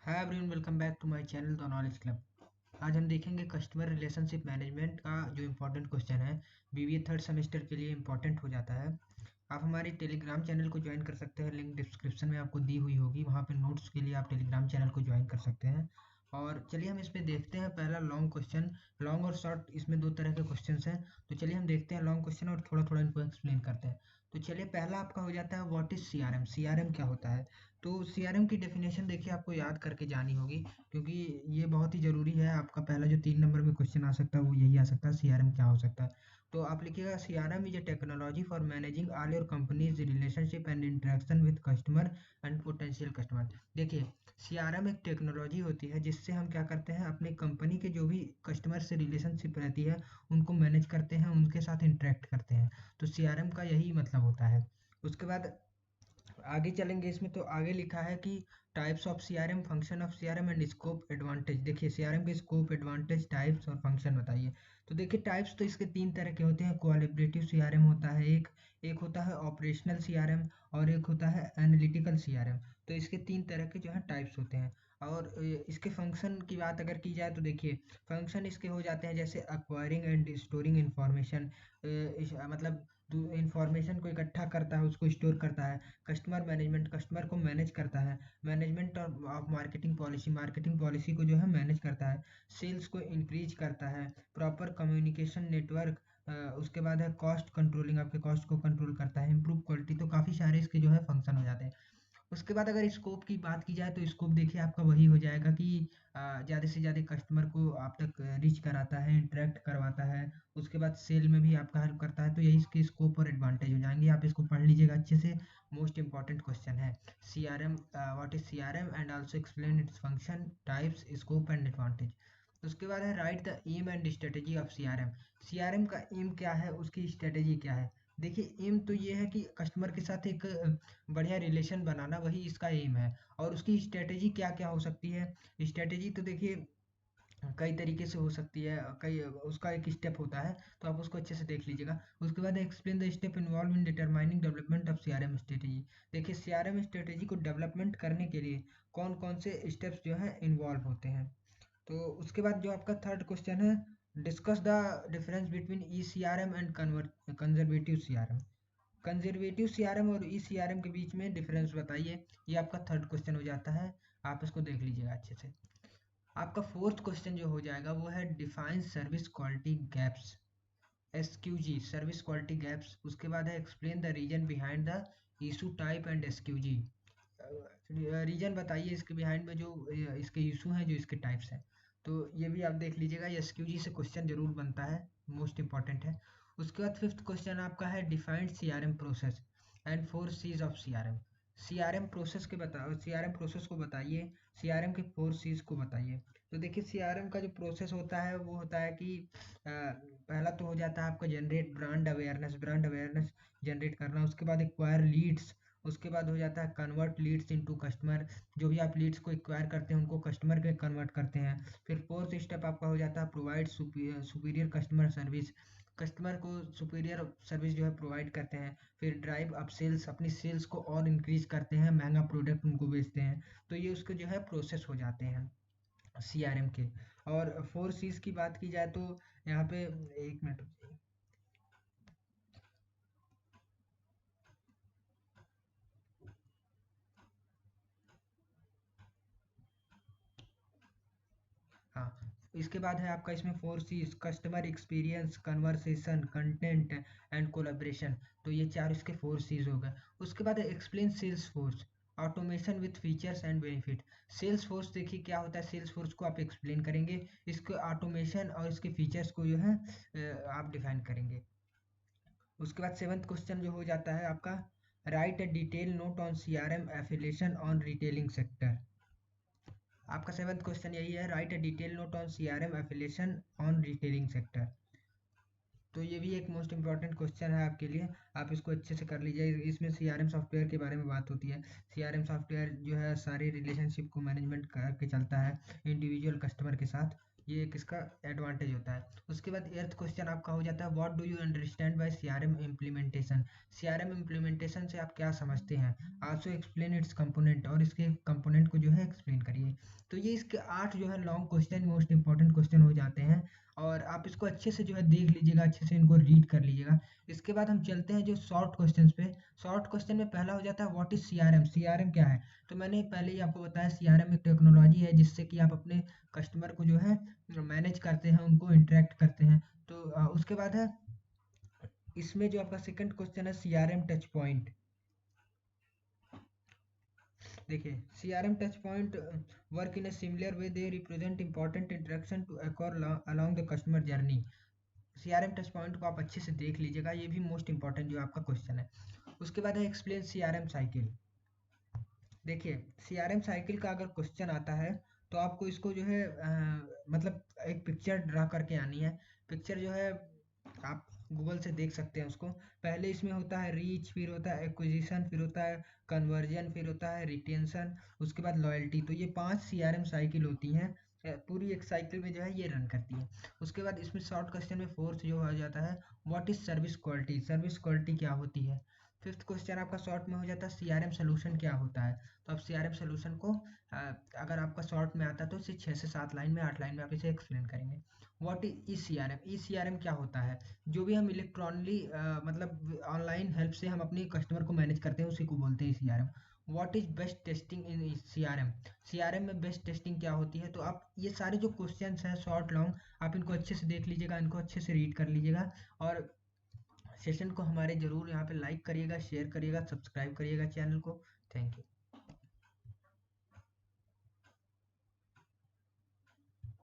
Hi everyone, welcome back to my channel the knowledge club. आज हम देखेंगे customer relationship management का जो इम्पोर्टेंट क्वेश्चन है। बीबीए थर्ड सेमेस्टर के लिए इम्पोर्टेंट हो जाता है। आप हमारे टेलीग्राम चैनल को ज्वाइन कर सकते हैं, लिंक डिस्क्रिप्शन में आपको दी हुई होगी। वहाँ पे नोट्स के लिए आप टेलीग्राम चैनल को ज्वाइन कर सकते हैं। और चलिए हम इसमें देखते हैं पहला लॉन्ग क्वेश्चन। लॉन्ग और शॉर्ट इसमें दो तरह के क्वेश्चन हैं। तो चलिए हम देखते हैं लॉन्ग क्वेश्चन और थोड़ा थोड़ा इनको एक्सप्लेन करते हैं। तो चलिए पहला आपका हो जाता है व्हाट इज सीआरएम। सीआरएम क्या होता है? तो सीआरएम की डेफिनेशन देखिए आपको याद करके जानी होगी, क्योंकि ये बहुत ही ज़रूरी है। आपका पहला जो 3 नंबर में क्वेश्चन आ सकता है वो यही आ सकता है, सीआरएम क्या हो सकता है। तो आप लिखिएगा CRM is a technology for managing all your companies relationship and interaction with customer and potential customer. देखिए, सीआरएम एक टेक्नोलॉजी होती है जिससे हम क्या करते हैं, अपने कंपनी के जो भी कस्टमर से रिलेशनशिप रहती है उनको मैनेज करते हैं, उनके साथ इंटरेक्ट करते हैं। तो सीआरएम का यही मतलब होता है। उसके बाद आगे चलेंगे इसमें, तो आगे लिखा है कि types of CRM, function of CRM and scope advantage. देखिए सीआरएम के स्कोप, एडवांटेज, टाइप्स और फंक्शन बताइए। तो देखिए टाइप्स तो इसके 3 तरह के होते हैं। कोलैबोरेटिव सीआरएम होता है एक, एक होता है ऑपरेशनल सीआरएम और एक होता है एनालिटिकल सीआरएम। तो इसके 3 तरह के जो है टाइप्स होते हैं। और इसके फंक्शन की बात अगर की जाए तो देखिए फंक्शन इसके हो जाते हैं जैसे अक्वायरिंग एंड स्टोरिंग इंफॉर्मेशन। मतलब इंफॉर्मेशन को इकट्ठा करता है, उसको स्टोर करता है। कस्टमर मैनेजमेंट, कस्टमर को मैनेज करता है। Management of marketing policy, marketing policy को जो है मैनेज करता है। सेल्स को इंक्रीज करता है। Proper communication network. उसके बाद है कॉस्ट कंट्रोलिंग, आपके कॉस्ट को कंट्रोल करता है। Improve quality. तो काफ़ी सारे इसके जो है फंक्शन हो जाते हैं। उसके बाद अगर स्कोप की बात की जाए तो स्कोप देखिए आपका वही हो जाएगा कि ज़्यादा से ज़्यादा कस्टमर को आप तक रीच कराता है, इंटरेक्ट करवाता है। उसके बाद सेल में भी आपका हेल्प करता है। तो यही इसके स्कोप और एडवांटेज हो जाएंगे। आप इसको पढ़ लीजिएगा अच्छे से। मोस्ट इंपॉर्टेंट क्वेश्चन है C R M. What is C R M and also explain its function, types, scope and advantage. उसके बाद है write the aim and strategy of C R M. C R M का aim क्या है, उसकी strategy क्या है? देखिए एम तो ये है कि कस्टमर के साथ एक बढ़िया रिलेशन बनाना, वही इसका एम है। और उसकी स्ट्रेटेजी क्या क्या हो सकती है? स्ट्रेटेजी तो देखिए कई तरीके से हो सकती है, कई उसका एक स्टेप होता है। तो आप उसको अच्छे से देख लीजिएगा। उसके बाद explain the step involve in determining development of CRM strategy. देखिए सीआरएम स्ट्रेटेजी को डेवलपमेंट करने के लिए कौन कौन से स्टेप्स जो है इन्वॉल्व होते हैं। तो उसके बाद जो आपका थर्ड क्वेश्चन है, discuss the difference between E C R M and conservative C R M. Conservative CRM और ई सीआरएम के बीच में डिफरेंस बताइए। ये आपका थर्ड क्वेश्चन हो जाता है। आप इसको देख लीजिएगा अच्छे से। आपका फोर्थ क्वेश्चन जो हो जाएगा वो है define service quality gaps, SQG, service quality gaps. उसके बाद है explain the reason behind the issue type and SQG. Reason बताइए इसके बिहाइंड में, जो इसके इशू हैं, जो इसके टाइप्स हैं। तो ये भी आप देख लीजिएगा, एसक्यूजी से क्वेश्चन जरूर बनता है, मोस्ट इंपॉर्टेंट है। उसके बाद फिफ्थ क्वेश्चन आपका है defined CRM process and 4 C's of CRM. CRM process के बताओ, सीआरएम प्रोसेस को बताइए, सीआरएम के 4 C's को बताइए। तो देखिए सीआरएम का जो प्रोसेस होता है वो होता है कि पहला तो हो जाता है आपका generate brand awareness, brand awareness generate करना। उसके बाद एक्वायर लीड्स। उसके बाद हो जाता है कन्वर्ट लीड्स इनटू कस्टमर। जो भी आप लीड्स को एक्वायर करते हैं उनको कस्टमर में कन्वर्ट करते हैं। फिर फोर्थ स्टेप आपका हो जाता है provide superior customer service. Customer को सुपीरियर सर्विस जो है प्रोवाइड करते हैं। फिर ड्राइव अप सेल्स, अपनी सेल्स को और इंक्रीज करते हैं, महंगा प्रोडक्ट उनको बेचते हैं। तो ये उसके जो है प्रोसेस हो जाते हैं सीआरएम के। और 4 C's की बात की जाए तो यहाँ पे, एक मिनट। हाँ, इसके बाद है आपका इसमें 4 C's, customer experience, conversation, content and collaboration. तो ये चार इसके 4 C's हो गए। उसके बाद है explain sales force, automation with features and benefit. Sales force देखिए क्या होता है, सेल्स फोर्स को आप एक्सप्लेन करेंगे, इसके ऑटोमेशन और इसके फीचर्स को जो है आप डिफाइन करेंगे। उसके बाद सेवन्थ क्वेश्चन जो हो जाता है आपका, write a detail note on CRM affiliation on retailing sector. आपका सेवन्थ क्वेश्चन यही है, write a detail note on CRM affiliation on retailing sector. तो ये भी एक मोस्ट इंपॉर्टेंट क्वेश्चन है आपके लिए। आप इसको अच्छे से कर लीजिए। इसमें सीआरएम सॉफ्टवेयर के बारे में बात होती है। सीआरएम सॉफ्टवेयर जो है सारी रिलेशनशिप को मैनेजमेंट करके चलता है इंडिविजुअल कस्टमर के साथ। ये एक इसका एडवांटेज होता है। उसके बाद एर्थ क्वेश्चन आपका हो जाता है, what do you understand by CRM implementation. CRM implementation से आप क्या समझते हैं? आल्सो एक्सप्लेन इट्स कंपोनेंट, और इसके कंपोनेंट को जो है एक्सप्लेन करिए। तो ये इसके 8 जो है long question most important question हो जाते हैं, और आप इसको अच्छे से जो है देख लीजिएगा, अच्छे से इनको रीड कर लीजिएगा। इसके बाद हम चलते हैं जो शॉर्ट क्वेश्चन पे। शॉर्ट क्वेश्चन में पहला हो जाता है व्हाट इज सीआरएम। सीआरएम क्या है? तो मैंने पहले ही आपको बताया, सीआरएम एक टेक्नोलॉजी है जिससे कि आप अपने कस्टमर को जो है मैनेज करते हैं, उनको इंटरेक्ट करते हैं। तो उसके बाद है इसमें जो आपका सेकंड क्वेश्चन है सीआरएम टच पॉइंट। देखिए CRM touch point work in a similar way, they represent important interaction to occur along the customer journey. CRM touch point को आप अच्छे से देख लीजिएगा, ये भी मोस्ट इंपॉर्टेंट जो आपका क्वेश्चन है। उसके बाद है एक्सप्लेन सीआरएम साइकिल। देखिए सीआरएम साइकिल का अगर क्वेश्चन आता है तो आपको इसको जो है मतलब एक पिक्चर ड्रा करके आनी है। पिक्चर जो है आप गूगल से देख सकते हैं उसको। पहले इसमें होता है रीच, फिर होता है एक्विजिशन, फिर होता है कन्वर्जन, फिर होता है रिटेंशन, उसके बाद लॉयल्टी। तो ये 5 सीआरएम साइकिल होती हैं, पूरी एक साइकिल में जो है ये रन करती है। उसके बाद इसमें शॉर्ट क्वेश्चन में फोर्थ जो आ जाता है what is service quality. Service quality क्या होती है? फिफ्थ क्वेश्चन आपका शॉर्ट में हो जाता है सीआरएम सोल्यूशन क्या होता है। तो आप सीआरएम सोल्यूशन को अगर आपका शॉर्ट में आता है तो इसे 6 से 7 लाइन में, 8 लाइन में आप इसे एक्सप्लेन करेंगे। What is E CRM. E CRM क्या होता है? जो भी हम इलेक्ट्रॉनिकली मतलब ऑनलाइन हेल्प से हम अपने कस्टमर को मैनेज करते हैं उसी को बोलते हैं CRM. What is best testing in CRM. CRM में बेस्ट टेस्टिंग क्या होती है? तो आप ये सारे जो क्वेश्चंस हैं शॉर्ट लॉन्ग, आप इनको अच्छे से देख लीजिएगा, इनको अच्छे से रीड कर लीजिएगा, और सेशन को हमारे ज़रूर यहाँ पे लाइक करिएगा, शेयर करिएगा, सब्सक्राइब करिएगा चैनल को। Thank you.